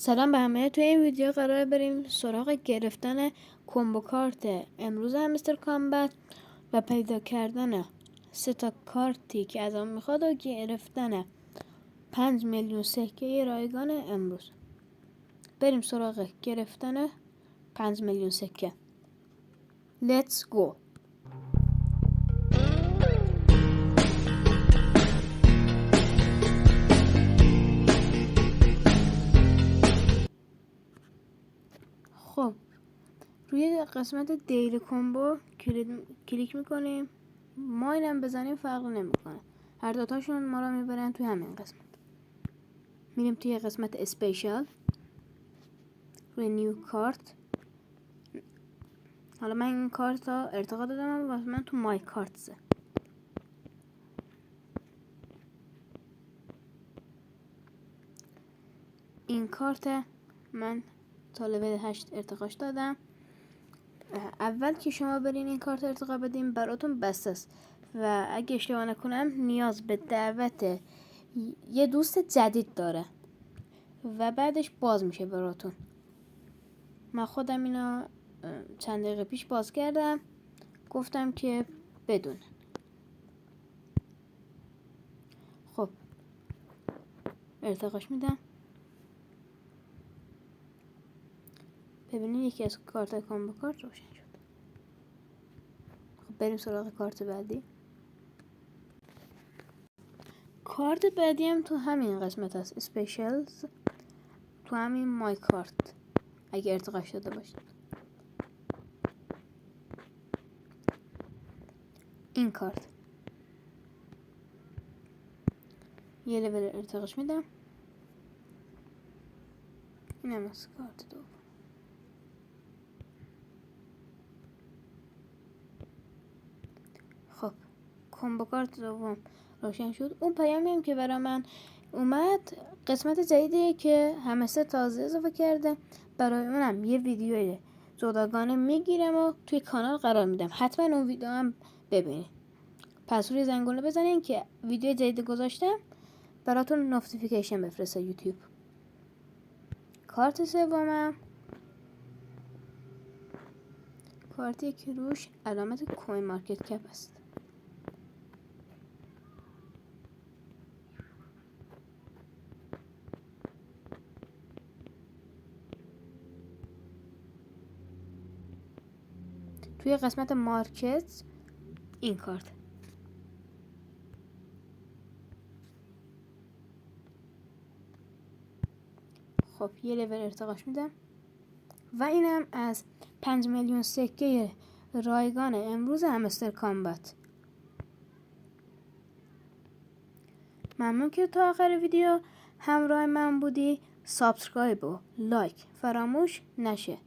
سلام به همه. توی این ویدیو قرار بریم سراغ گرفتن کمبو کارت امروز همستر کامبت و پیدا کردن 3 تا کارتی که از آن میخواد و گرفتن 5 میلیون سکه رایگان امروز. بریم سراغ گرفتن 5 میلیون سکه. Let's go. خب روی قسمت دیلی کمبو کلیک میکنیم. ما اینم بزنیم فرق نمیکنه، هر دوتاشون ما رو میبرن توی همین قسمت. میریم توی قسمت اسپیشال روی نیو کارت. حالا من این کارت ها ارتقا دادم و من تو مای کارتسه. این کارت من تا لول 8 ارتقاش دادم. اول که شما برین این کارت ارتقا بدین براتون بسته است و اگه اشتباه نکنم نیاز به دعوت یه دوست جدید داره و بعدش باز میشه براتون. من خودم اینا چند دقیقه پیش باز کردم، گفتم که بدون. خب ارتقاش میدم. ببینید یکی از کارت کامبو کارت روشن شد. خب بریم سراغ کارت بعدی. کارت بعدی هم تو همین قسمت هست، اسپیشلز، تو همین مای کارت اگه ارتقاش داده باشید. این کارت یه لول ارتقاش میدم. این هم از کارت دوم. خب کمبو کارت دوم روشن شد. اون پیامی هم که برای من اومد قسمت جدیدیه که همسه تازه اضافه کرده. برای اونم یه ویدیو جداگانه میگیرم و توی کانال قرار میدم، حتما اون ویدیو هم ببینید. پس روی زنگوله بزنین که ویدیو جدید گذاشتم براتون نوتیفیکیشن بفرسته یوتیوب. کارت سومم کارتی که روش علامت کوین مارکت کپ است. توی قسمت مارکت این کارت. خب یه لول ارتقاش میدم و اینم از 5 میلیون سکه رایگان امروز همستر کامبت. ممنون که تا آخر ویدیو همراه من بودی. سابسکرایب و لایک فراموش نشه.